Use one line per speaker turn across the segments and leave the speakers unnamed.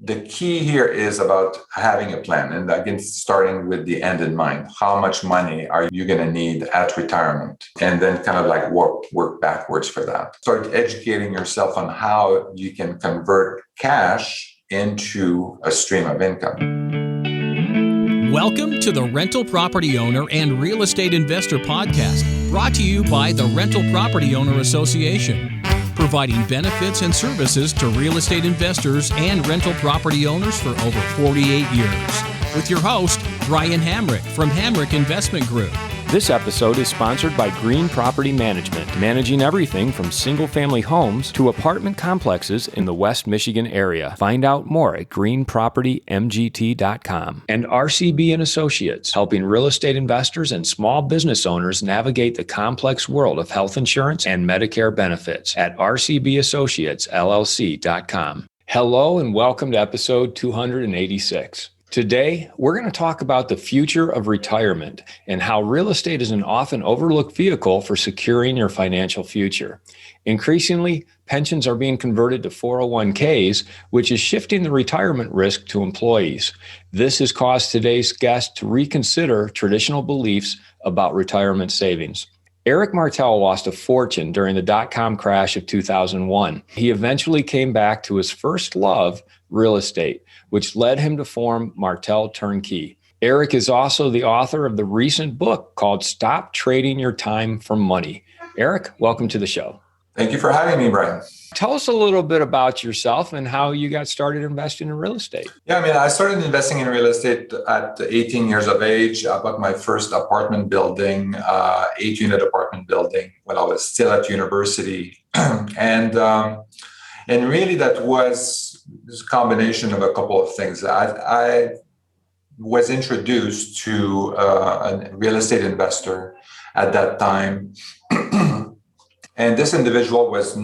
the key here is about having a plan. And again, starting with the end in mind. How much money are you going to need at retirement? And then kind of like work backwards for that. Start educating yourself on how you can convert cash into a stream of income.
Welcome to the Rental Property Owner and Real Estate Investor Podcast, brought to you by the Rental Property Owner Association, providing benefits and services to real estate investors and rental property owners for over 48 years. With your host, Brian Hamrick from Hamrick Investment Group.
This episode is sponsored by Green Property Management, managing everything from single-family homes to apartment complexes in the West Michigan area. Find out more at greenpropertymgt.com. And RCB and Associates, helping real estate investors and small business owners navigate the complex world of health insurance and Medicare benefits at rcbassociatesllc.com. Hello and welcome to episode 286. Today, we're going to talk about the future of retirement and how real estate is an often overlooked vehicle for securing your financial future. Increasingly, pensions are being converted to 401ks, which is shifting the retirement risk to employees. This has caused today's guest to reconsider traditional beliefs about retirement savings. Eric Martel lost a fortune during the dot-com crash of 2001. He eventually came back to his first love, real estate, which led him to form Martel Turnkey. Eric is also the author of the recent book called Stop Trading Your Time for Money. Eric, welcome to the show.
Thank you for having me, Brian.
Tell us a little bit about yourself and how you got started investing in real estate.
Yeah, I started investing in real estate at 18 years of age. I bought my first apartment building, 8-unit apartment building, when I was still at university. And really that was a combination of a couple of things. I was introduced to a real estate investor at that time. And this individual was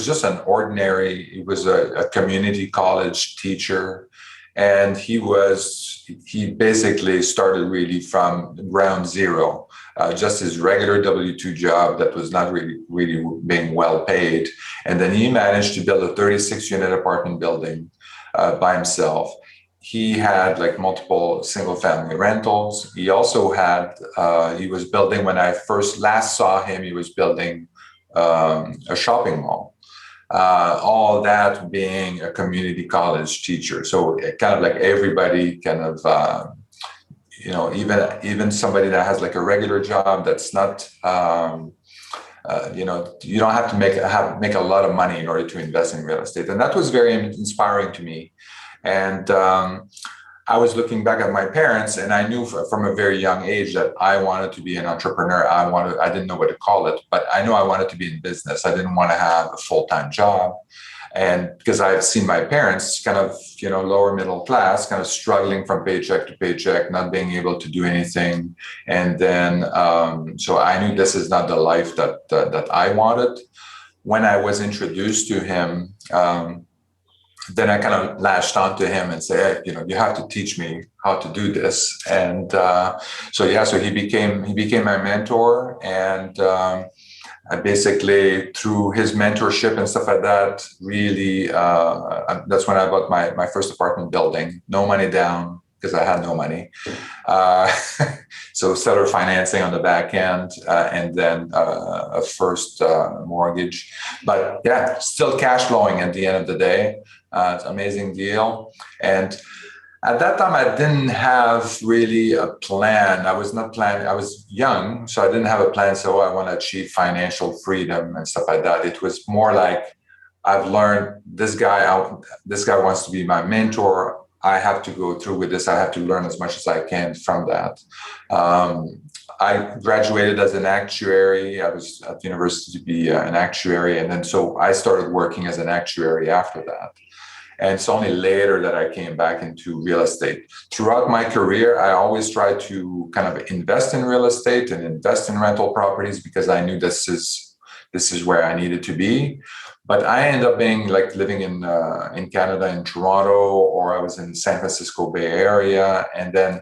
just an ordinary, he was a community college teacher. And he basically started really from ground zero, just his regular W-2 job that was not really being well paid. And then he managed to build a 36-unit apartment building by himself. He had like multiple single-family rentals. He also had, he was building, when I last saw him, he was building a shopping mall. All that being a community college teacher. So it kind of like everybody kind of, even somebody that has like a regular job that's not, you don't have to make a lot of money in order to invest in real estate. And that was very inspiring to me. And I was looking back at my parents, and I knew from a very young age that I wanted to be an entrepreneur. I didn't know what to call it, but I knew I wanted to be in business. I didn't want to have a full-time job. And because I've seen my parents kind of, lower middle class, kind of struggling from paycheck to paycheck, not being able to do anything. And then, so I knew this is not the life that I wanted. When I was introduced to him, then I kind of latched onto him and said, hey, you have to teach me how to do this. And so he became my mentor. And I basically, through his mentorship and stuff like that, really, that's when I bought my first apartment building. No money down, because I had no money. So seller financing on the back end, and then a first mortgage. But yeah, still cash flowing at the end of the day. It's an amazing deal. And at that time, I didn't have really a plan. I was not planning. I was young, so I didn't have a plan. So I want to achieve financial freedom and stuff like that. It was more like, I've learned this guy wants to be my mentor. I have to go through with this. I have to learn as much as I can from that. I graduated as an actuary. I was at the university to be an actuary. And then so I started working as an actuary after that. And it's only later that I came back into real estate. Throughout my career, I always tried to kind of invest in real estate and invest in rental properties because I knew this is where I needed to be. But I ended up being like living in Canada, in Toronto, or I was in San Francisco Bay Area. And then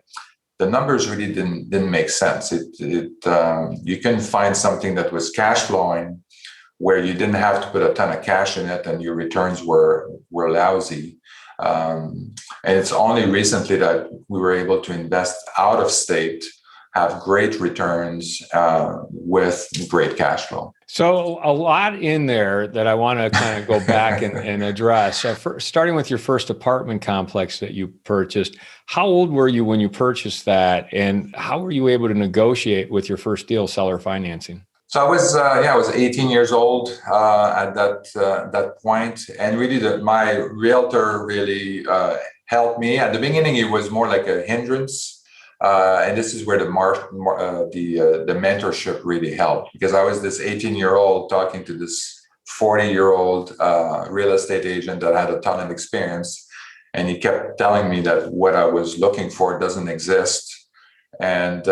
the numbers really didn't make sense. You couldn't find something that was cash flowing, where you didn't have to put a ton of cash in it and your returns were lousy. And it's only recently that we were able to invest out of state, have great returns with great cash flow.
So a lot in there that I want to kind of go back and address. So starting with your first apartment complex that you purchased, how old were you when you purchased that? And how were you able to negotiate with your first deal, seller financing?
So I was 18 years old at that point, and really my realtor really helped me. At the beginning, it was more like a hindrance. And this is where the mentorship really helped, because I was this 18-year-old talking to this 40-year-old real estate agent that had a ton of experience, and he kept telling me that what I was looking for doesn't exist, and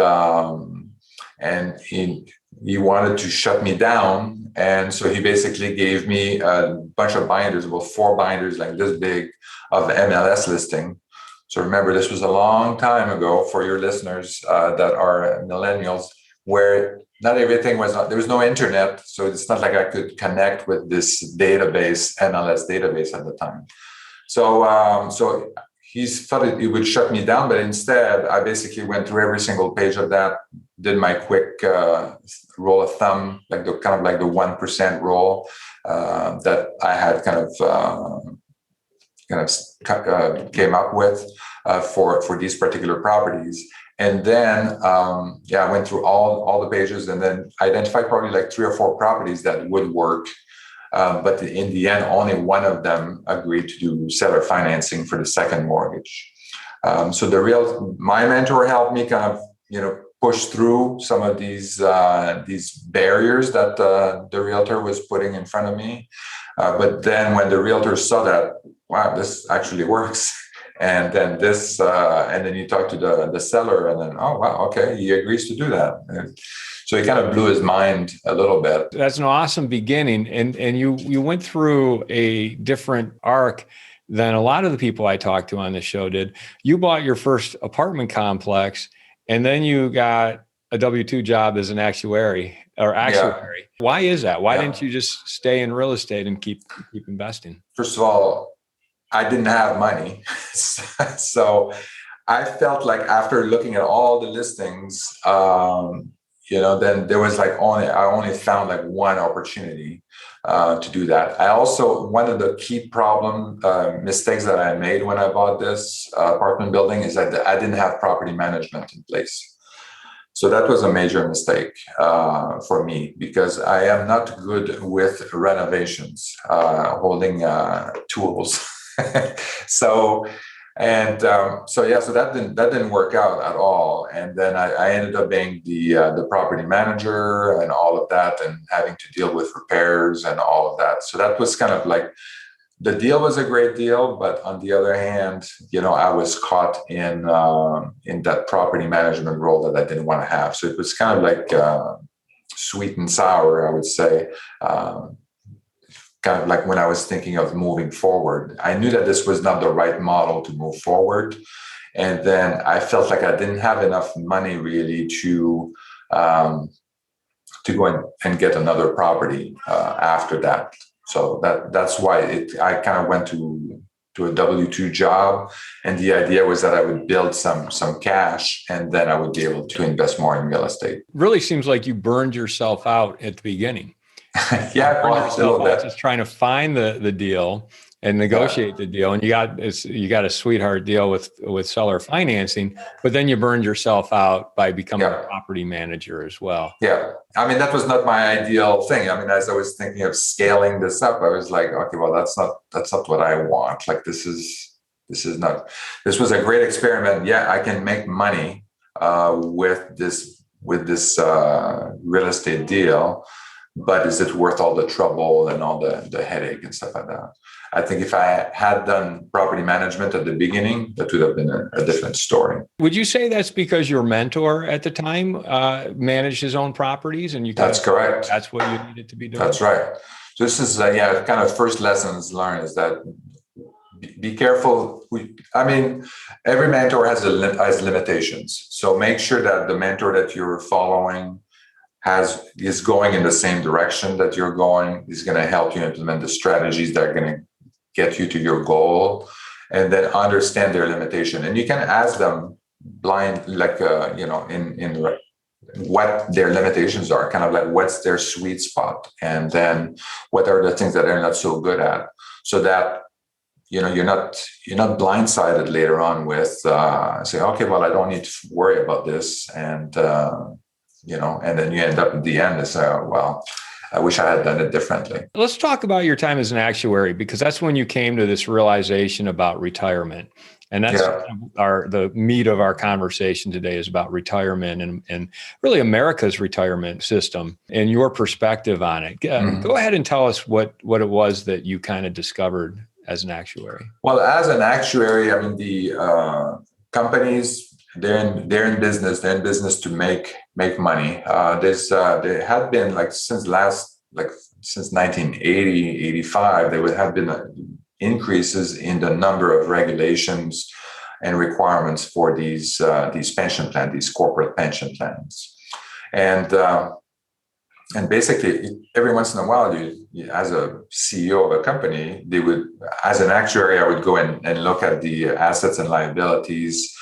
he wanted to shut me down, and so he basically gave me a bunch of binders, about 4 binders like this big, of MLS listing. So remember, this was a long time ago for your listeners that are millennials, where not everything there was no internet. So it's not like I could connect with this database, MLS database at the time. So he thought he would shut me down, but instead I basically went through every single page of that, did my quick rule of thumb, like the 1% rule that I had kind of came up with for these particular properties. And then I went through all the pages and then identified probably like 3 or 4 properties that would work. But in the end, only one of them agreed to do seller financing for the second mortgage. So my mentor helped me kind of, push through some of these barriers that the realtor was putting in front of me. But then when the realtor saw that, wow, this actually works. And then and then you talk to the seller, and then, oh, wow, okay, he agrees to do that. And so it kind of blew his mind a little bit.
That's an awesome beginning. And you went through a different arc than a lot of the people I talked to on this show did. You bought your first apartment complex, and then you got a W-2 job as an actuary. Yeah. Why is that? Why didn't you just stay in real estate and keep investing?
First of all, I didn't have money. So I felt like after looking at all the listings, then there was I only found like one opportunity to do that. One of the key mistakes that I made when I bought this apartment building is that I didn't have property management in place. So that was a major mistake for me, because I am not good with renovations, holding tools. So that didn't work out at all. And then I ended up being the property manager and all of that, and having to deal with repairs and all of that. So that was kind of like, the deal was a great deal, but on the other hand, I was caught in that property management role that I didn't want to have. So it was kind of like sweet and sour, I would say. Kind of like when I was thinking of moving forward, I knew that this was not the right model to move forward. And then I felt like I didn't have enough money really to go and get another property after that. So that's why I kind of went to a W-2 job. And the idea was that I would build some cash, and then I would be able to invest more in real estate.
Really seems like you burned yourself out at the beginning.
Yeah,
a little bit. Just trying to find the deal and negotiate the deal, and you got a sweetheart deal with seller financing, but then you burned yourself out by becoming a property manager as well.
Yeah, I mean, that was not my ideal thing. I mean, as I was thinking of scaling this up, I was like, okay, well, that's not what I want. Like, this was a great experiment. Yeah, I can make money with this real estate deal. But is it worth all the trouble and all the headache and stuff like that? I think if I had done property management at the beginning, that would have been a different story.
Would you say that's because your mentor at the time managed his own properties, and
That's correct.
That's what you needed to be doing?
That's right. So this is kind of first lessons learned, is that be careful. Every mentor has limitations. So make sure that the mentor that you're following is going in the same direction that you're going, is going to help you implement the strategies that are going to get you to your goal. and then understand their limitation. And you can ask them blind, like, in what their limitations are, kind of like what's their sweet spot, and then what are the things that they're not so good at, so that you're not blindsided later on with say, okay, well, I don't need to worry about this, and and then you end up at the end and say, oh, well, I wish I had done it differently.
Let's talk about your time as an actuary, because that's when you came to this realization about retirement. And that's the meat of our conversation today, is about retirement and really America's retirement system and your perspective on it. Go ahead and tell us what it was that you kind of discovered as an actuary.
Well, as an actuary, I mean, the companies, they're in business. They're in business to make money. There had been, like, since 1980, 85, there would have been increases in the number of regulations and requirements for these pension plans, these corporate pension plans, and basically every once in a while, you as a CEO of a company, as an actuary, I would go and look at the assets and liabilities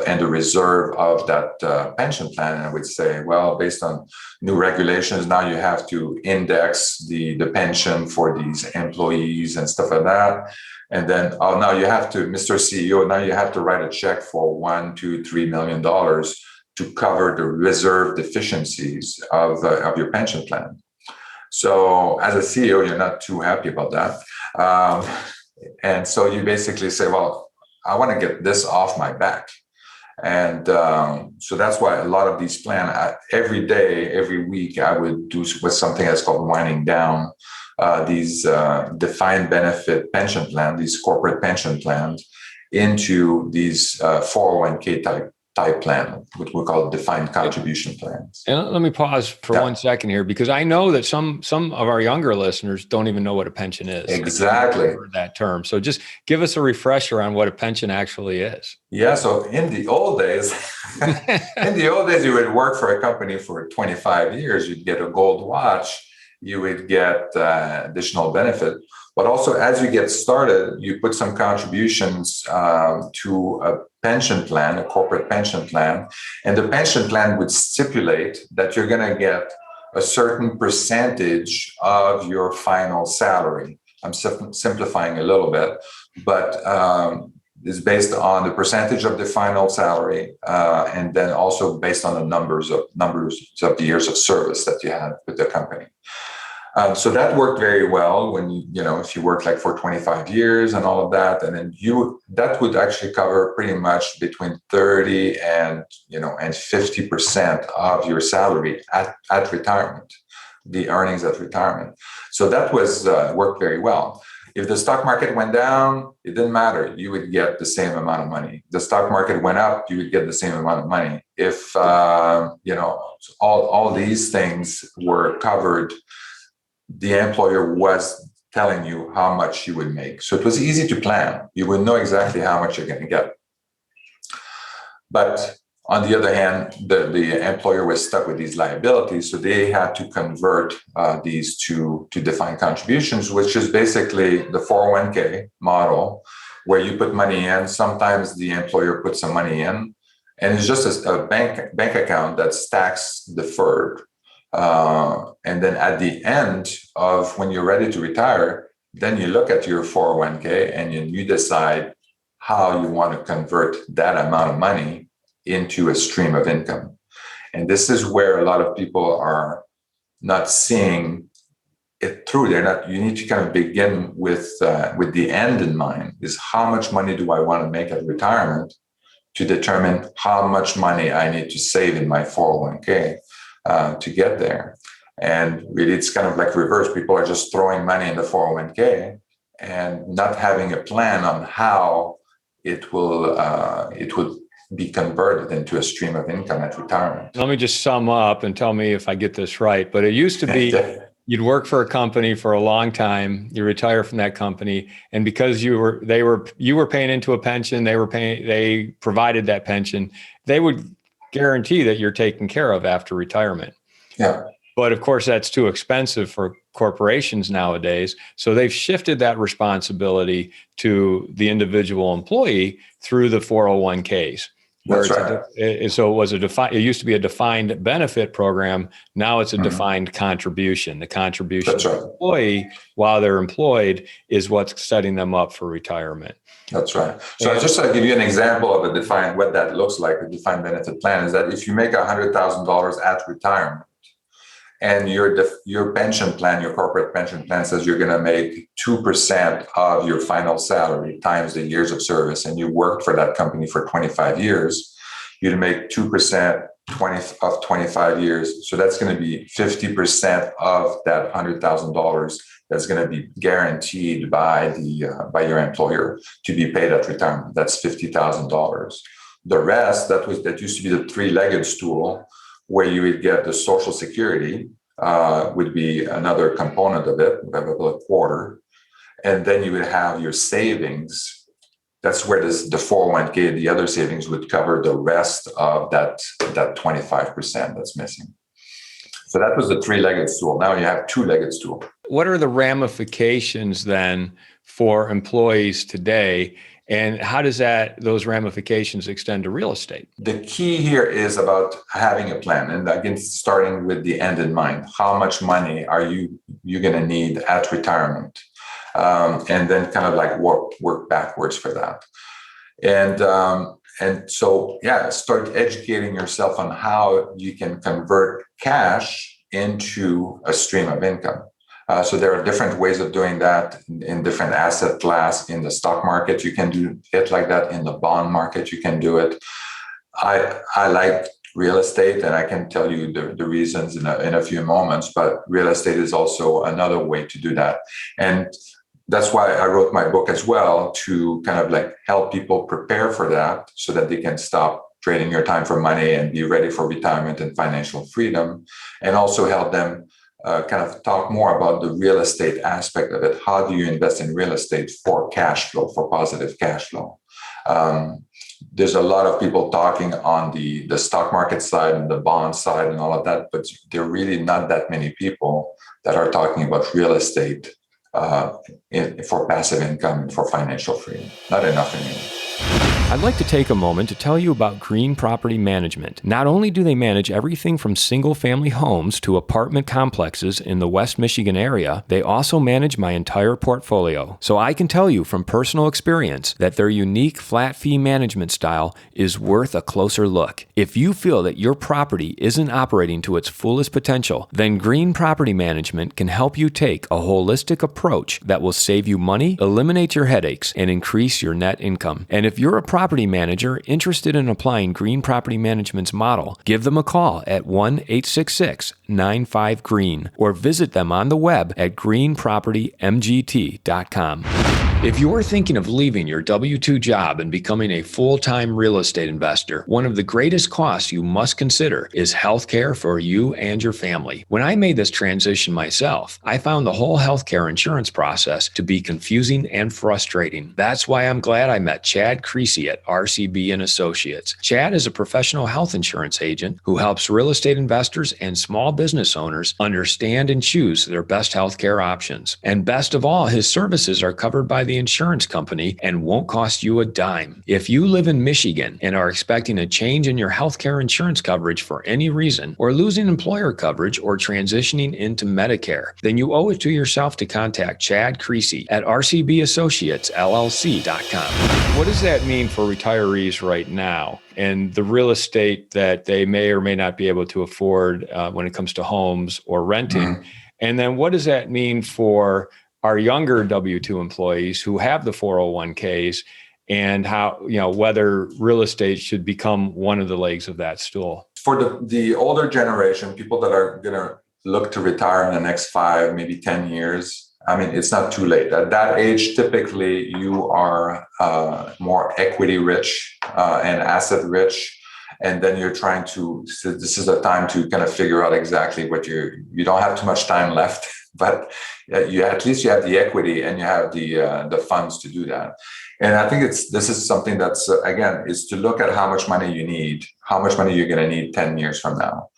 and the reserve of that pension plan, and I would say, well, based on new regulations, now you have to index the pension for these employees and stuff like that. And then, now you have to, Mr. CEO, now you have to write a check for $1, $2, $3 million to cover the reserve deficiencies of your pension plan. So as a CEO, you're not too happy about that. And so you basically say, well, I want to get this off my back. And so that's why a lot of these plans, every day, every week, I would do with something that's called winding down these defined benefit pension plans, these corporate pension plans, into these 401k type plan, what we call defined contribution plans.
And let me pause for 1 second here, because I know that some of our younger listeners don't even know what a pension is.
Exactly.
That term. So just give us a refresher on what a pension actually is.
Yeah. So in the old days, you would work for a company for 25 years. You'd get a gold watch. You would get additional benefit. But also, as you get started, you put some contributions to a pension plan, a corporate pension plan, and the pension plan would stipulate that you're going to get a certain percentage of your final salary. I'm simplifying a little bit, but it's based on the percentage of the final salary, and then also based on the numbers of the years of service that you had with the company. So that worked very well when if you work like for 25 years and all of that, and then that would actually cover pretty much between 30 and 50% of your salary at retirement, the earnings at retirement. So that was worked very well. If the stock market went down, it didn't matter. You would get the same amount of money. The stock market went up, you would get the same amount of money. If all these things were covered, the employer was telling you how much you would make. So it was easy to plan. You would know exactly how much you're going to get. But on the other hand, the employer was stuck with these liabilities. So they had to convert these to defined contributions, which is basically the 401k model, where you put money in. Sometimes the employer puts some money in, and it's just a bank account that's tax deferred. And then at the end of when you're ready to retire, then you look at your 401k and you decide how you want to convert that amount of money into a stream of income. And this is where a lot of people are not seeing it through. You need to kind of begin with the end in mind, is how much money do I want to make at retirement to determine how much money I need to save in my 401k. To get there. And really, it's kind of like reverse. People are just throwing money in the 401k and not having a plan on how it will be converted into a stream of income at retirement.
Let me just sum up and tell me if I get this right. But it used to be you'd work for a company for a long time, you retire from that company, and because you were paying into a pension, they provided that pension, they would guarantee that you're taken care of after retirement.
Yeah.
But of course, that's too expensive for corporations nowadays. So they've shifted that responsibility to the individual employee through the 401ks.
That's right.
It used to be a defined benefit program. Now it's a defined contribution. The contribution
That's
to
right.
the employee while they're employed is what's setting them up for retirement.
That's right. So just to give you an example of what that looks like, a defined benefit plan is that if you make $100,000 at retirement, and your pension plan, your corporate pension plan says you're going to make 2% of your final salary times the years of service, and you worked for that company for 25 years, you'd make 2% of 25 years. So that's going to be 50% of that $100,000 that's going to be guaranteed by your employer to be paid at retirement. That's $50,000. The rest, that used to be the three-legged stool, where you would get the Social Security, would be another component of it, about a quarter. And then you would have your savings. That's where the 401k, the other savings would cover the rest of that 25% that's missing. So that was the three-legged stool. Now you have two-legged stool.
What are the ramifications then for employees today? And how does those ramifications extend to real estate?
The key here is about having a plan. And again, starting with the end in mind. How much money are you going to need at retirement? And then kind of like work backwards for that. And so, start educating yourself on how you can convert cash into a stream of income. So there are different ways of doing that in different asset class. In the stock market, you can do it like that. In the bond market, you can do it. I like real estate, and I can tell you the reasons in a few moments, but real estate is also another way to do that. And that's why I wrote my book as well, to kind of like help people prepare for that so that they can stop trading your time for money and be ready for retirement and financial freedom, and also help them kind of talk more about the real estate aspect of it. How do you invest in real estate for cash flow, for positive cash flow? There's a lot of people talking on the stock market side and the bond side and all of that, but there are really not that many people that are talking about real estate for passive income and for financial freedom. Not enough anymore.
I'd like to take a moment to tell you about Green Property Management. Not only do they manage everything from single-family homes to apartment complexes in the West Michigan area, they also manage my entire portfolio. So I can tell you from personal experience that their unique flat-fee management style is worth a closer look. If you feel that your property isn't operating to its fullest potential, then Green Property Management can help you take a holistic approach that will save you money, eliminate your headaches, and increase your net income. And if you're a property manager interested in applying Green Property Management's model, give them a call at 1-866-95-GREEN or visit them on the web at greenpropertymgt.com. If you're thinking of leaving your W-2 job and becoming a full-time real estate investor, one of the greatest costs you must consider is healthcare for you and your family. When I made this transition myself, I found the whole healthcare insurance process to be confusing and frustrating. That's why I'm glad I met Chad Creasy at RCB and Associates. Chad is a professional health insurance agent who helps real estate investors and small business owners understand and choose their best healthcare options. And best of all, his services are covered by the insurance company and won't cost you a dime. If you live in Michigan and are expecting a change in your healthcare insurance coverage for any reason, or losing employer coverage or transitioning into Medicare, then you owe it to yourself to contact Chad Creasy at rcbassociatesllc.com. What does that mean for retirees right now and the real estate that they may or may not be able to afford when it comes to homes or renting? Mm-hmm. And then what does that mean for our younger W-2 employees who have the 401ks, and how, whether real estate should become one of the legs of that stool?
For the older generation, people that are going to look to retire in the next 5, maybe 10 years, I mean, it's not too late. At that age, typically you are more equity rich and asset rich. And then you're trying to, so this is a time to kind of figure out exactly what you don't have too much time left, but at least you have the equity and you have the funds to do that. And I think this is something that's, again, is to look at how much money you need, how much money you're going to need 10 years from now.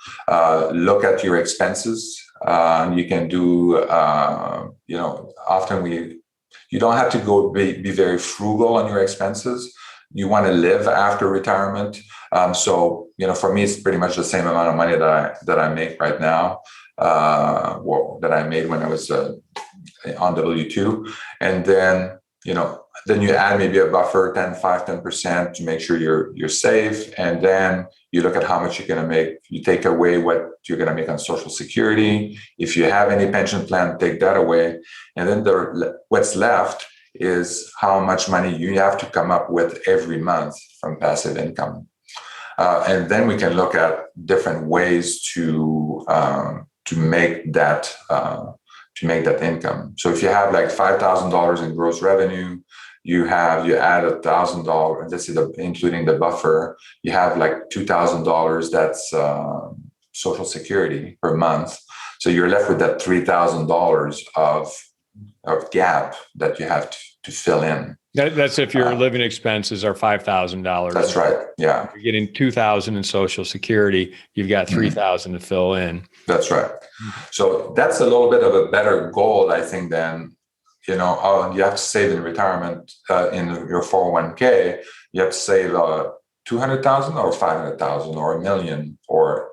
Look at your expenses. You can do, often you don't have to be very frugal on your expenses. You want to live after retirement. So, for me, it's pretty much the same amount of money that I make right now, that I made when I was on W-2. And then, then you add maybe a buffer, 10% to make sure you're safe. And then you look at how much you're going to make. You take away what you're going to make on Social Security. If you have any pension plan, take that away. And then what's left is how much money you have to come up with every month from passive income. And then we can look at different ways to make that income. So if you have like $5,000 in gross revenue, you add $1,000, this is including the buffer, you have like $2,000 that's Social Security per month. So you're left with that $3,000 of gap that you have to fill in.
That's if your living expenses are $5,000.
That's right. Yeah.
You're getting $2,000 in Social Security. You've got $3,000 to fill in.
That's right. So that's a little bit of a better goal, I think, than, you have to save in retirement in your 401k. You have to save 200,000 or 500,000 or $1 million, or,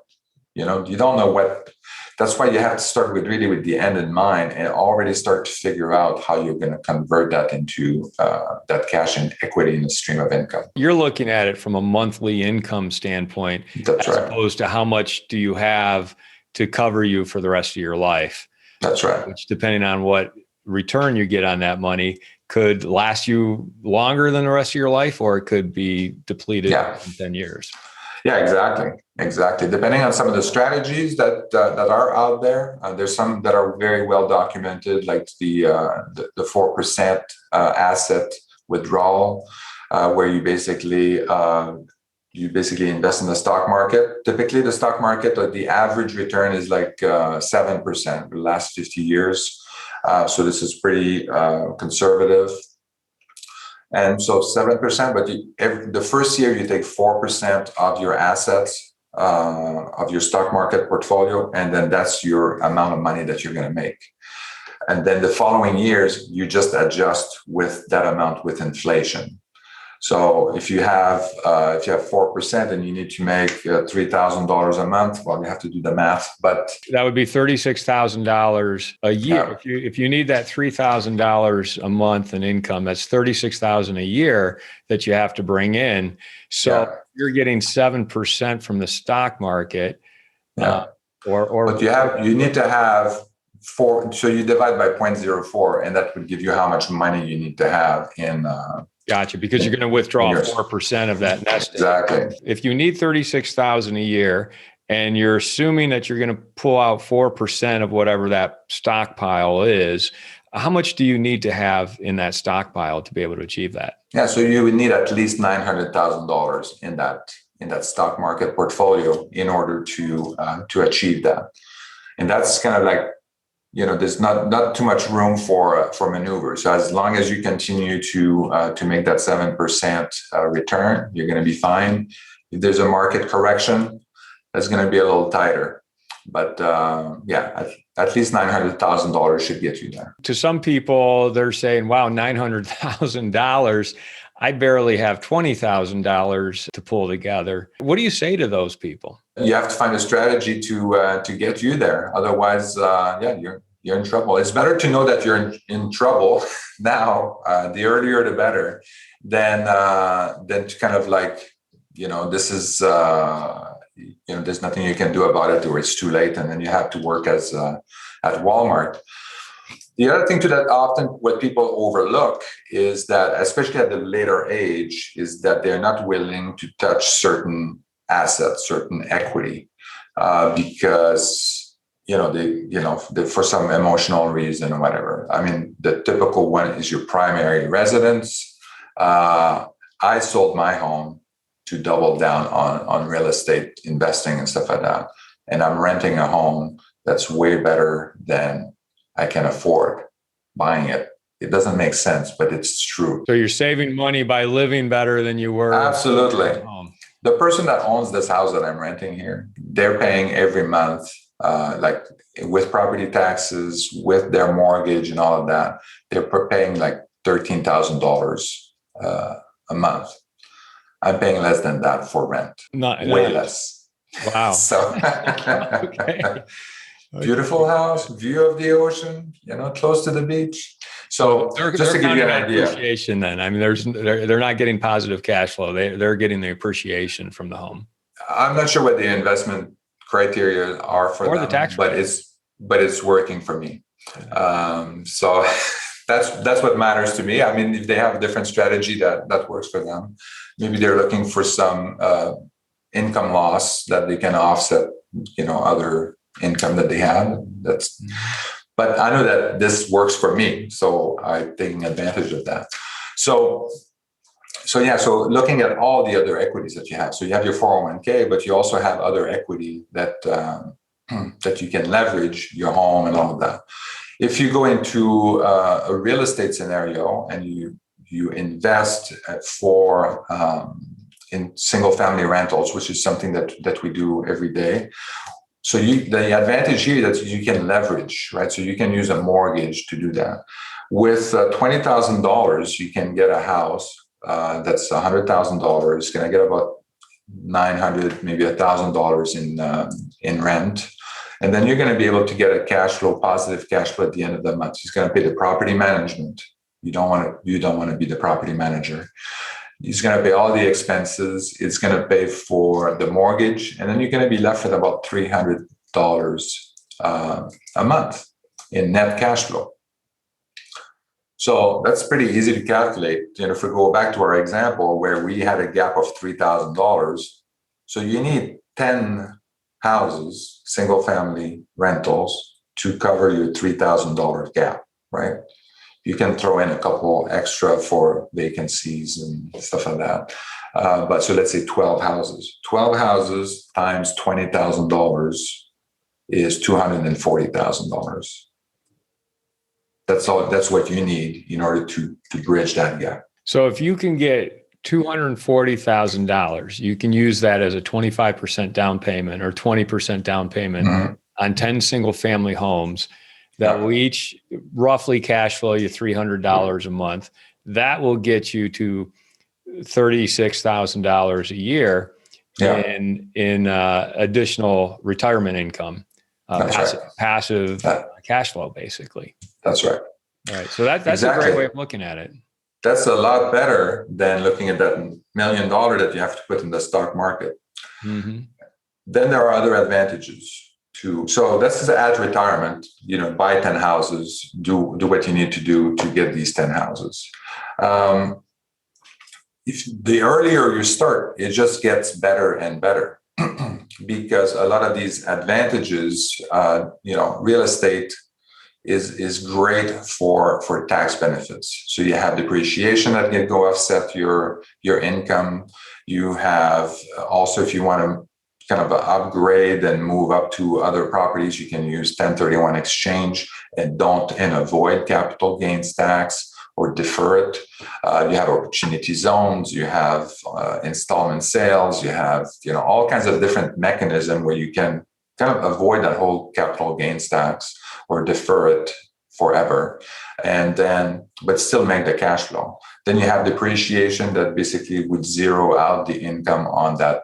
you don't know what. That's why you have to start with the end in mind and already start to figure out how you're going to convert that into that cash and equity in a stream of income.
You're looking at it from a monthly income standpoint,
as
opposed to how much do you have to cover you for the rest of your life.
That's right.
Which, depending on what return you get on that money, could last you longer than the rest of your life, or it could be depleted in 10 years.
Yeah, exactly. Depending on some of the strategies that are out there, there's some that are very well documented, like the 4% asset withdrawal, where you basically invest in the stock market. Typically, the stock market, the average return is like 7% the last 50 years. So this is pretty conservative. And so 7%, but the first year you take 4% of your assets, of your stock market portfolio, and then that's your amount of money that you're going to make. And then the following years, you just adjust with that amount with inflation. So if you have 4% and you need to make $3,000 a month, well, you have to do the math, but
that would be $36,000 a year. Yeah. If you need that $3,000 a month in income, that's $36,000 a year that you have to bring in. So you're getting 7% from the stock market,
but you need to have 4. So you divide by 0.04, and that would give you how much money you need to have in.
Gotcha, because you're going to withdraw 4% of that nest.
Exactly.
If you need $36,000 a year, and you're assuming that you're going to pull out 4% of whatever that stockpile is, how much do you need to have in that stockpile to be able to achieve that?
Yeah, so you would need at least $900,000 in that stock market portfolio in order to achieve that, and that's kind of like, there's not too much room for maneuver. So as long as you continue to make that 7% return, you're going to be fine. If there's a market correction, that's going to be a little tighter. But at least $900,000 should get you there.
To some people, they're saying, "Wow, $900,000! I barely have $20,000 to pull together." What do you say to those people?
You have to find a strategy to get you there. Otherwise, you're in trouble. It's better to know that you're in trouble now. The earlier, the better. Than to kind of like, this is there's nothing you can do about it, or it's too late, and then you have to work at Walmart. The other thing that often what people overlook is that, especially at the later age, is that they're not willing to touch certain assets, certain equity, because for some emotional reason or whatever. I mean, the typical one is your primary residence. I sold my home to double down on real estate investing and stuff like that, and I'm renting a home that's way better than I can afford buying it. It doesn't make sense, but it's true.
So you're saving money by living better than you were.
Absolutely. The person that owns this house that I'm renting here, they're paying every month like with property taxes, with their mortgage and all of that, they're paying like $13,000 a month. I'm paying less than that for rent, way less.
Wow.
So
Okay.
beautiful house, view of the ocean, close to the beach. So just to give you an idea,
appreciation. Then I mean, they're not getting positive cash flow. They're getting the appreciation from the home.
I'm not sure what the investment criteria are for them,
the tax
but it's working for me. So that's what matters to me. I mean, if they have a different strategy that works for them, maybe they're looking for some income loss that they can offset, other income that they have. But I know that this works for me, so I'm taking advantage of that. So looking at all the other equities that you have. So you have your 401k, but you also have other equity that that you can leverage, your home and all of that. If you go into a real estate scenario and you invest in single family rentals, which is something that we do every day. So the advantage here is that you can leverage, right? So you can use a mortgage to do that. With $20,000, you can get a house that's $100,000. It's going to get about $900, maybe $1,000 in rent, and then you're going to be able to get a positive cash flow at the end of the month. He's going to pay the property management. You don't want to be the property manager. He's going to pay all the expenses. It's going to pay for the mortgage. And then you're going to be left with about $300 a month in net cash flow. So that's pretty easy to calculate. If we go back to our example where we had a gap of $3,000, so you need 10 houses, single family rentals, to cover your $3,000 gap, right? You can throw in a couple extra for vacancies and stuff like that. But so let's say 12 houses. 12 houses times $20,000 is $240,000. That's what you need in order to bridge that gap.
So if you can get $240,000, you can use that as a 25% down payment or 20% down payment on 10 single family homes that will each roughly cash flow you $300 a month. That will get you to $36,000 a year in additional retirement income, passive cash flow, basically.
That's right.
All right. So that's exactly a great way of looking at it.
That's a lot better than looking at that $1 million that you have to put in the stock market. Mm-hmm. Then there are other advantages too. So this is at retirement, buy 10 houses, do what you need to do to get these 10 houses. If the earlier you start, it just gets better and better because a lot of these advantages, real estate is great for tax benefits. So you have depreciation that can go offset your income. You have also, if you want to kind of upgrade and move up to other properties, you can use 1031 exchange and avoid capital gains tax or defer it. You have opportunity zones, you have installment sales, you have all kinds of different mechanisms where you can kind of avoid that whole capital gains tax or defer it forever, but still make the cash flow. Then you have depreciation that basically would zero out the income on that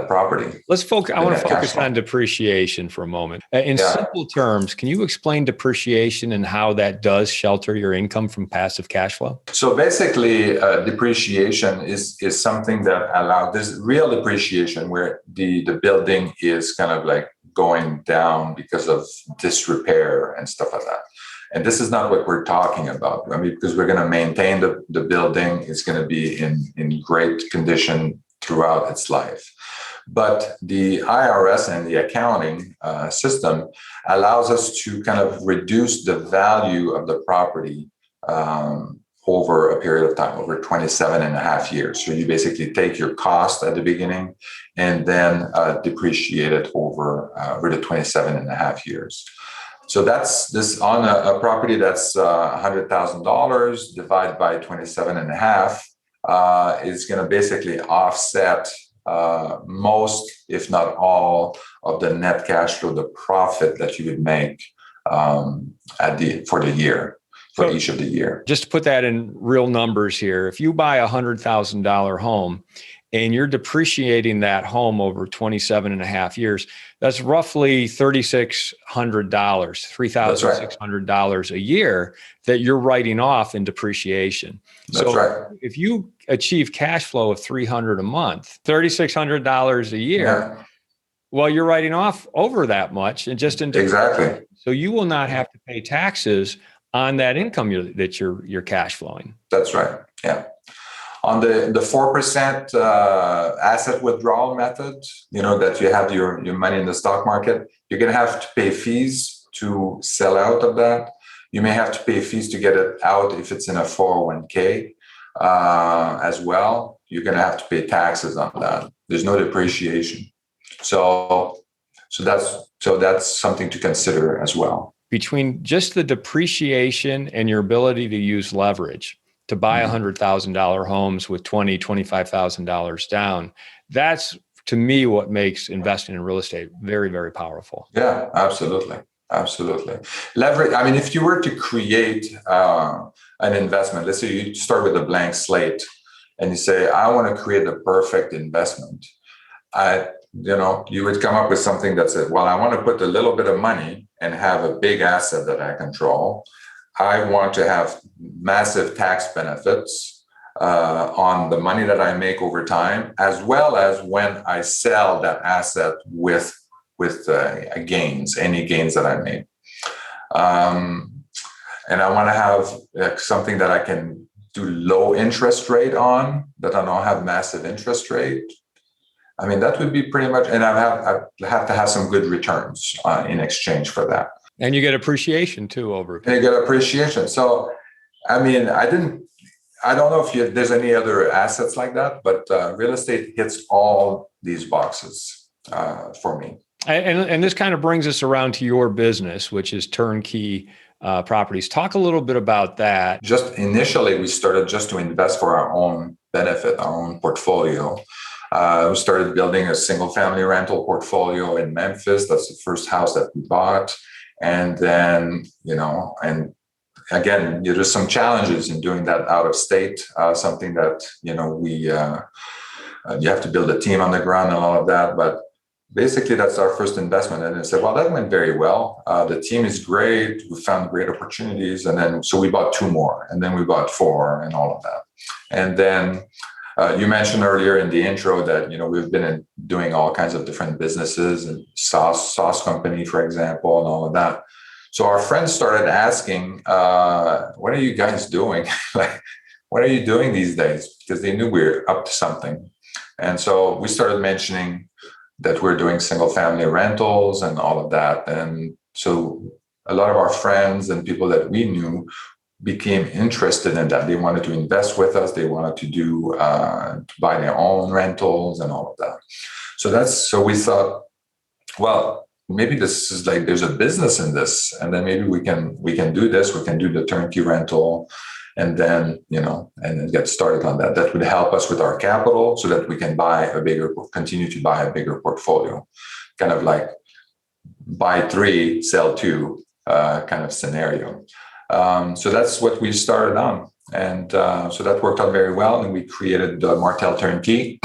property.
Let's focus. I want to focus on depreciation for a moment. In simple terms, can you explain depreciation and how that does shelter your income from passive cash flow?
So basically, depreciation is something that allows this real depreciation where the building is kind of like going down because of disrepair and stuff like that. And this is not what we're talking about. I mean, because we're going to maintain the building, it's going to be in great condition throughout its life. But the IRS and the accounting system allows us to kind of reduce the value of the property over a period of time, over 27 and a half years. So you basically take your cost at the beginning and then depreciate it over the 27 and a half years. So that's this on a property that's $100,000 divided by 27 and a half is going to basically offset most, if not all, of the net cash flow, the profit that you would make for the year, for each of the year.
Just to put that in real numbers here, if you buy a $100,000 home and you're depreciating that home over 27 and a half years, that's roughly $3,600, $3,600 a year that you're writing off in depreciation.
That's right.
If you achieve cash flow of $300 a month, $3,600 a year,
Yeah.
well, you're writing off over that much and just in
Exactly.
So you will not have to pay taxes on that income that you're cash flowing.
That's right. Yeah. On the 4% asset withdrawal method, that you have your money in the stock market, you're going to have to pay fees to sell out of that. You may have to pay fees to get it out if it's in a 401k as well. You're going to have to pay taxes on that. There's no depreciation. So that's something to consider as well.
Between just the depreciation and your ability to use leverage to buy $100,000 homes with $20,000, $25,000 down, that's to me what makes investing in real estate very, very powerful.
Yeah, absolutely. Absolutely. Leverage. I mean, if you were to create an investment, let's say you start with a blank slate and you say, I want to create the perfect investment. You would come up with something that said, well, I want to put a little bit of money and have a big asset that I control. I want to have massive tax benefits on the money that I make over time, as well as when I sell that asset with gains, any gains that I made. And I want to have something that I can do low interest rate on, that I don't have massive interest rate. I mean, that would be pretty much, and I have to have some good returns in exchange for that.
And you get appreciation too over.
And you get appreciation. So, I mean, I don't know if there's any other assets like that, but real estate hits all these boxes for me.
And this kind of brings us around to your business, which is Turnkey Properties. Talk a little bit about that.
Just initially, we started just to invest for our own benefit, our own portfolio. We started building a single family rental portfolio in Memphis. That's the first house that we bought. And then, and again, there's some challenges in doing that out of state, something that, you have to build a team on the ground and all of that. But basically, that's our first investment. And I said, well, that went very well. The team is great. We found great opportunities. And then, so we bought 2 more, and then we bought 4 and all of that. And then you mentioned earlier in the intro that, we've been doing all kinds of different businesses and sauce company, for example, and all of that. So our friends started asking, what are you guys doing? Like, what are you doing these days? Because they knew we were up to something. And so we started mentioning that we're doing single family rentals and all of that. And so a lot of our friends and people that we knew became interested in that. They wanted to invest with us. They wanted to buy their own rentals and all of that. So we thought, well, maybe this is like, there's a business in this, and then maybe we can do this. We can do the turnkey rental, and then, and then get started on that. That would help us with our capital so that we can continue to buy a bigger portfolio, kind of like buy 3, sell 2 kind of scenario. So that's what we started on. And so that worked out very well. And we created the Martel Turnkey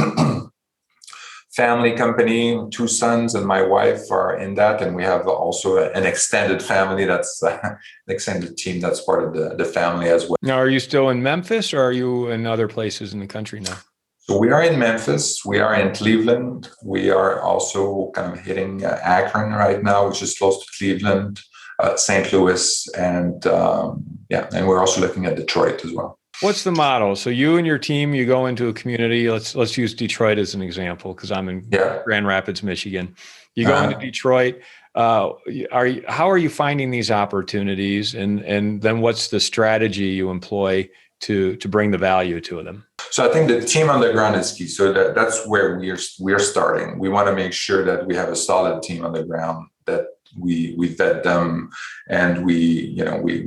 family company. 2 sons and my wife are in that. And we have also an extended family, that's an extended team that's part of the family as well.
Now, are you still in Memphis, or are you in other places in the country now?
So we are in Memphis. We are in Cleveland. We are also kind of hitting Akron right now, which is close to Cleveland. St. Louis, and and we're also looking at Detroit as well.
What's the model? So you and your team, you go into a community. Let's use Detroit as an example, because I'm in Grand Rapids, Michigan. You go into Detroit. How are you finding these opportunities, and then what's the strategy you employ to bring the value to them?
So I think the team on the ground is key. So that's where we're starting. We want to make sure that we have a solid team on the ground, that we vet them, and we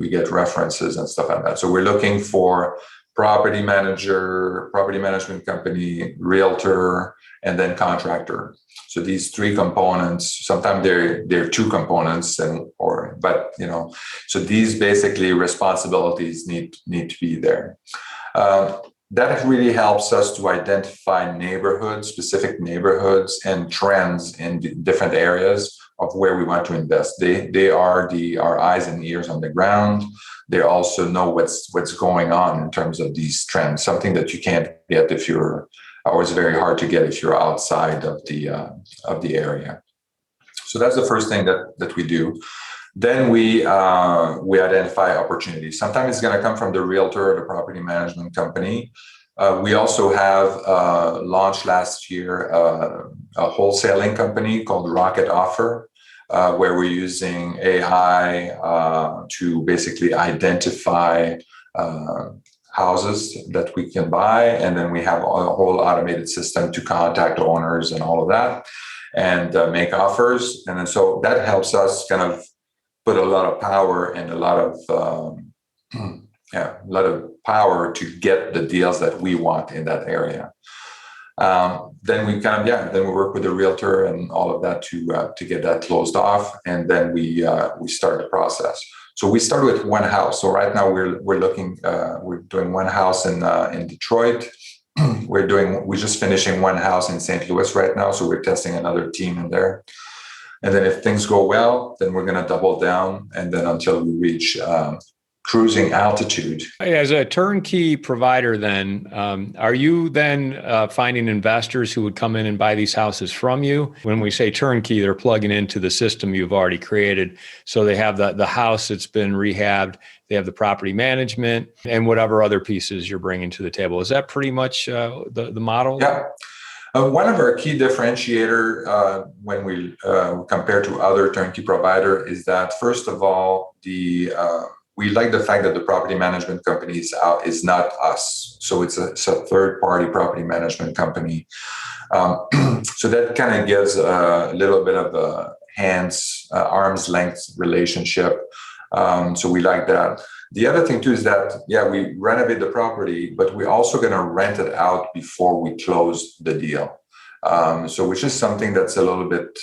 get references and stuff like that. So we're looking for property manager, property management company, realtor, and then contractor. So these three components, sometimes they're two components, so these basically responsibilities need to be there. That really helps us to identify neighborhoods, specific neighborhoods, and trends in different areas of where we want to invest. They are our eyes and ears on the ground. They also know what's going on in terms of these trends. Something that you can't get or it's very hard to get if you're outside of the area. So that's the first thing that we do. Then we identify opportunities. Sometimes it's going to come from the realtor or the property management company. We also have launched last year a wholesaling company called Rocket Offer, where we're using AI to basically identify houses that we can buy, and then we have a whole automated system to contact owners and all of that, and make offers. And then so that helps us kind of put a lot of power and a lot of power to get the deals that we want in that area. Then we work with the realtor and all of that to get that closed off, and then we start the process. So we start with one house. So right now we're doing one house in Detroit. We're just finishing one house in St. Louis right now. So we're testing another team in there. And then if things go well, then we're going to double down, and then until we reach cruising altitude.
As a turnkey provider, then, are you then finding investors who would come in and buy these houses from you? When we say turnkey, they're plugging into the system you've already created. So they have the house that's been rehabbed, they have the property management, and whatever other pieces you're bringing to the table. Is that pretty much the model?
Yeah. One of our key differentiator when we compare to other turnkey provider is that, first of all, we like the fact that the property management company is not us. So it's a third-party property management company. So that kind of gives a little bit of a arm's length relationship. So we like that. The other thing too is that, we renovate the property, but we're also going to rent it out before we close the deal. So which is something that's a little bit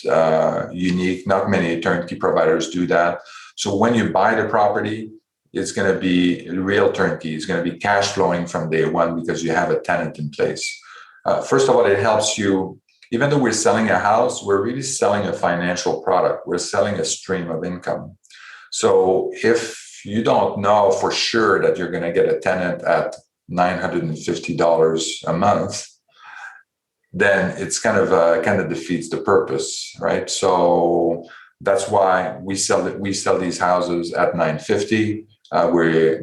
unique. Not many turnkey providers do that. So when you buy the property, it's going to be real turnkey. It's going to be cash flowing from day one because you have a tenant in place. First of all, it helps you. Even though we're selling a house, we're really selling a financial product. We're selling a stream of income. So if you don't know for sure that you're going to get a tenant at $950 a month, then it's kind of defeats the purpose, right? So that's why we sell these houses at $950.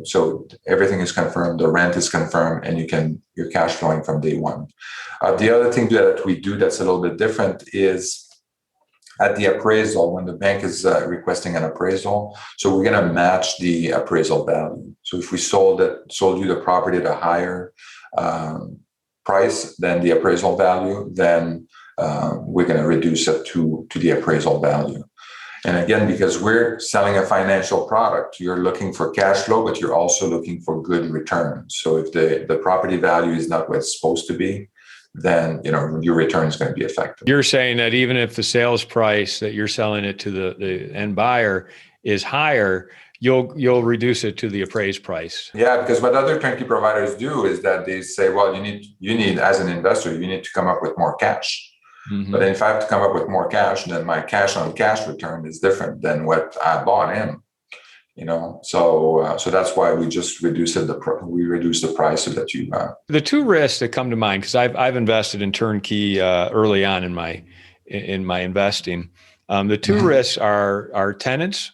So everything is confirmed, the rent is confirmed, and you're cash flowing from day one. The other thing that we do that's a little bit different is at the appraisal, when the bank is requesting an appraisal, so we're going to match the appraisal value. So if we sold you the property at a higher price than the appraisal value, then we're going to reduce it to the appraisal value. And again, because we're selling a financial product, you're looking for cash flow, but you're also looking for good returns. So if the property value is not what it's supposed to be, then your return is going to be affected. You're
saying that even if the sales price that you're selling it to the end buyer is higher, you'll reduce it to the appraised price.
Yeah, because what other turnkey providers do is that they say, well, you need as an investor, you need to come up with more cash. Mm-hmm. But if I have to come up with more cash, then my cash on cash return is different than what I bought in. So that's why we just reduce the price so that you.
The two risks that come to mind, because I've invested in turnkey early on in my investing. The two risks are tenants,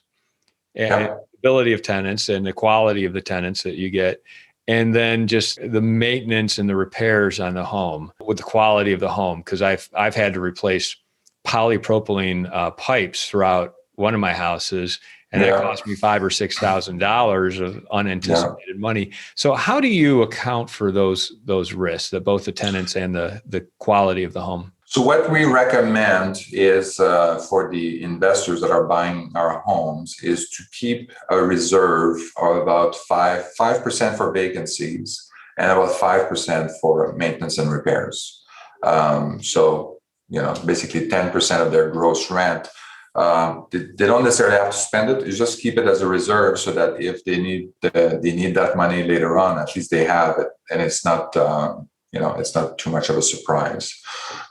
and ability of tenants, and the quality of the tenants that you get, and then just the maintenance and the repairs on the home with the quality of the home. Because I've had to replace polypropylene pipes throughout one of my houses. And that cost me $5,000 or $6,000 of unanticipated money. So how do you account for those risks, that both the tenants and the quality of the home?
So what we recommend is for the investors that are buying our homes is to keep a reserve of about 5% for vacancies and about 5% for maintenance and repairs. So, basically 10% of their gross rent. They don't necessarily have to spend it. You just keep it as a reserve so that if they need that money later on, at least they have it, and it's not it's not too much of a surprise.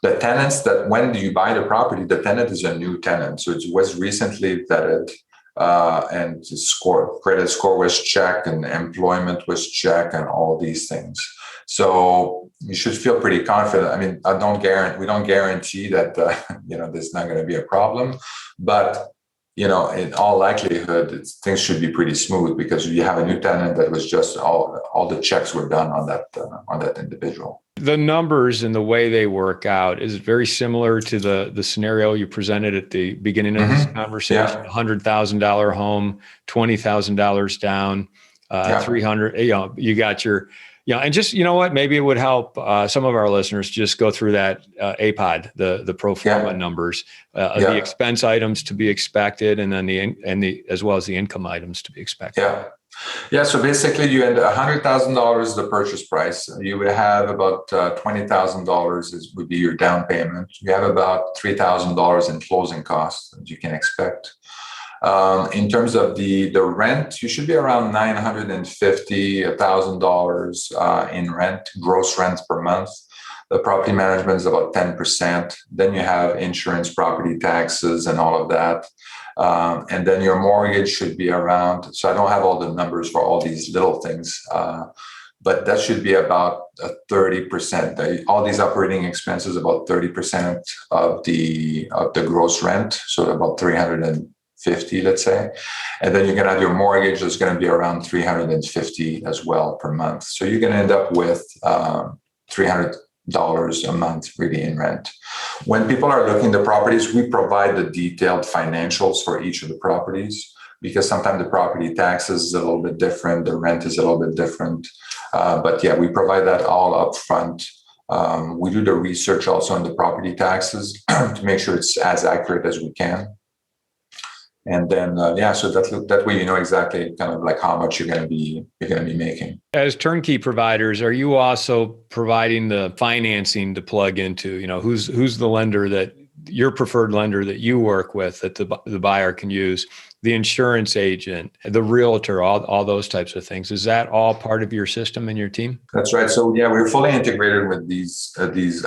The tenants that when you buy the property, the tenant is a new tenant, so it was recently vetted, and the credit score was checked, and employment was checked, and all these things. So you should feel pretty confident. I mean, we don't guarantee that there's not going to be a problem, but in all likelihood, things should be pretty smooth because you have a new tenant that was just all the checks were done on that individual.
The numbers and the way they work out is very similar to the scenario you presented at the beginning of this conversation.
Yeah.
$100,000 home, $20,000 down, 300. You got your. And just, what, maybe it would help some of our listeners just go through that APOD, the pro forma numbers, the expense items to be expected, and then as well as the income items to be expected.
Yeah. So basically, you had $100,000 the purchase price. You would have about $20,000 would be your down payment. You have about $3,000 in closing costs that you can expect. In terms of the rent, you should be around $950, $1,000 in rent, gross rent per month. The property management is about 10%. Then you have insurance, property taxes, and all of that. And then your mortgage should be around, so I don't have all the numbers for all these little things, but that should be about 30%. All these operating expenses, about 30% of the gross rent, so about $350, let's say. And then you're going to have your mortgage is going to be around $350 as well per month. So you're going to end up with $300 a month really in rent. When people are looking at the properties, we provide the detailed financials for each of the properties because sometimes the property taxes is a little bit different, the rent is a little bit different. But yeah, we provide that all up front. We do the research also on the property taxes to make sure it's as accurate as we can. And then, so that way you know exactly kind of like how much you're going to be making.
As turnkey providers, are you also providing the financing to plug into? Who's the lender that your preferred lender that you work with that the buyer can use? The insurance agent, the realtor, all those types of things. Is that all part of your system and your team?
That's right. So yeah, we're fully integrated with these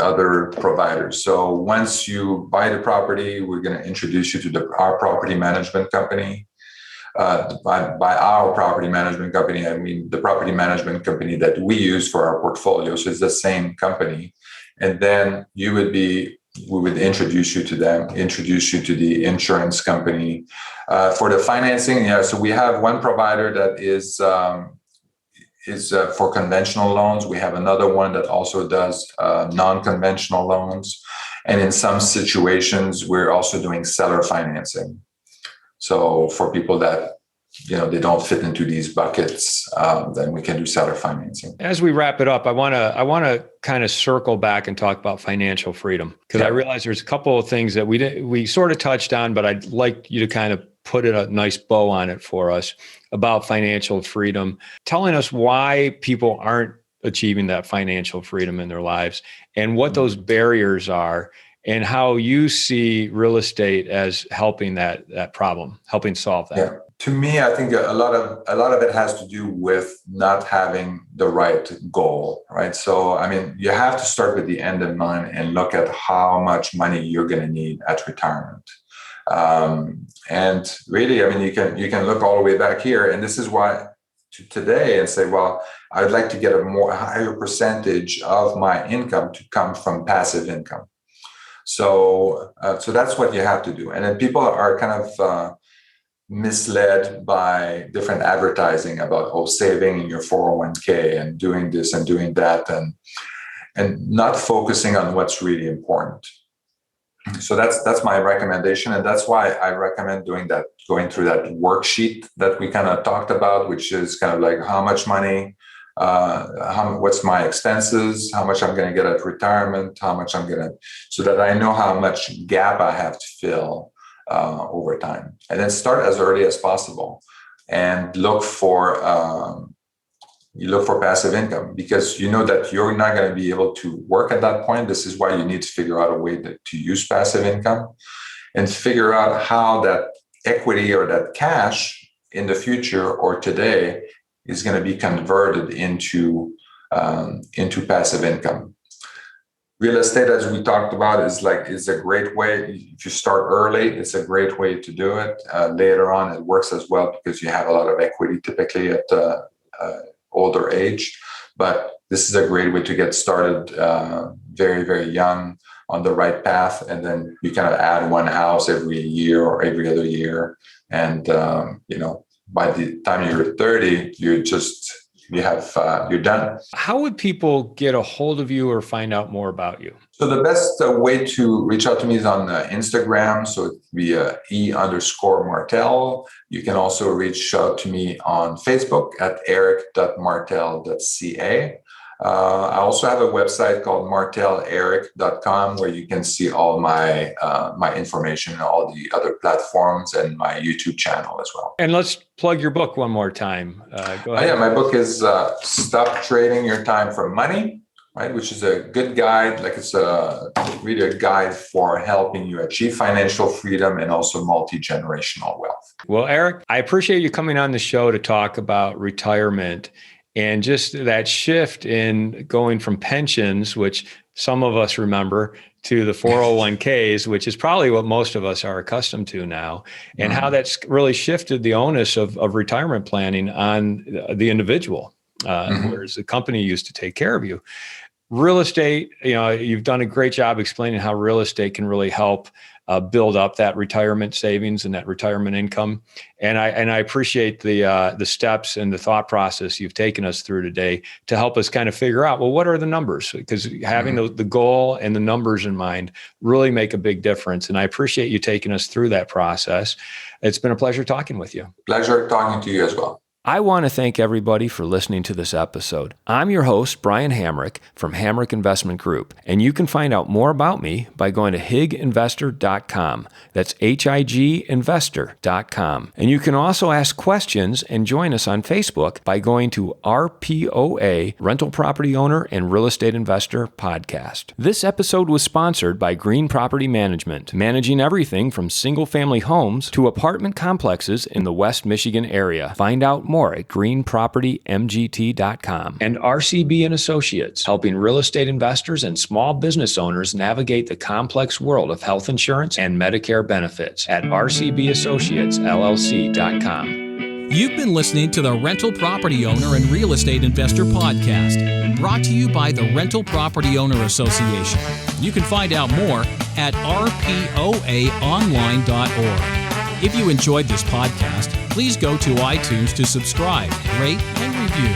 other providers. So once you buy the property, we're going to introduce you to our property management company. By our property management company, I mean the property management company that we use for our portfolio. So it's the same company. And then we would introduce you to them, introduce you to the insurance company. For the financing, so we have one provider that is for conventional loans. We have another one that also does non-conventional loans. And in some situations, we're also doing seller financing. So for people that they don't fit into these buckets, then we can do seller financing.
As we wrap it up, I want to kind of circle back and talk about financial freedom because I realize there's a couple of things that we sort of touched on, but I'd like you to kind of put a nice bow on it for us about financial freedom, telling us why people aren't achieving that financial freedom in their lives and what those barriers are and how you see real estate as helping that problem, helping solve that.
Yeah. To me, I think a lot of it has to do with not having the right goal, right? So, I mean, you have to start with the end in mind and look at how much money you're going to need at retirement. And really, I mean, you can look all the way back here, and this is why today and say, well, I'd like to get a higher percentage of my income to come from passive income. So that's what you have to do. And then people are kind of misled by different advertising about saving in your 401k and doing this and doing that and not focusing on what's really important. So that's my recommendation, and that's why I recommend going through that worksheet that we kind of talked about, which is kind of like how much money, what's my expenses, how much I'm going to get at retirement, so that I know how much gap I have to fill over time, and then start as early as possible and look for you look for passive income because you know that you're not going to be able to work at that point. This is why you need to figure out a way to use passive income and figure out how that equity or that cash in the future or today is going to be converted into passive income. Real estate, as we talked about, is a great way. If you start early, it's a great way to do it. Later on, it works as well because you have a lot of equity typically at older age. But this is a great way to get started very, very young on the right path. And then you kind of add one house every year or every other year. And, by the time you're 30, you're done.
How would people get a hold of you or find out more about you?
So the best way to reach out to me is on Instagram. So it'd be E_Martel. You can also reach out to me on Facebook at eric.martel.ca. I also have a website called marteleric.com where you can see all my information, all the other platforms, and my YouTube channel as well.
And let's plug your book one more time. Go ahead.
Yeah, my book is Stop Trading Your Time for Money, right? Which is a good guide. It's really a guide for helping you achieve financial freedom and also multi-generational wealth.
Well, Eric, I appreciate you coming on the show to talk about retirement and just that shift in going from pensions, which some of us remember, to the 401ks, which is probably what most of us are accustomed to now, and how that's really shifted the onus of retirement planning on the individual, whereas the company used to take care of you. Real estate, you've done a great job explaining how real estate can really help build up that retirement savings and that retirement income. And I appreciate the steps and the thought process you've taken us through today to help us kind of figure out, well, what are the numbers? Because having the goal and the numbers in mind really make a big difference. And I appreciate you taking us through that process. It's been a pleasure talking with you.
Pleasure talking to you as well.
I want to thank everybody for listening to this episode. I'm your host, Brian Hamrick from Hamrick Investment Group, and you can find out more about me by going to higinvestor.com. That's higinvestor.com. And you can also ask questions and join us on Facebook by going to RPOA, Rental Property Owner and Real Estate Investor Podcast. This episode was sponsored by Green Property Management, managing everything from single-family homes to apartment complexes in the West Michigan area. Find out more at greenpropertymgt.com. And RCB and Associates, helping real estate investors and small business owners navigate the complex world of health insurance and Medicare benefits at rcbassociatesllc.com.
You've been listening to the Rental Property Owner and Real Estate Investor Podcast, brought to you by the Rental Property Owner Association. You can find out more at rpoaonline.org. If you enjoyed this podcast, please go to iTunes to subscribe, rate, and review.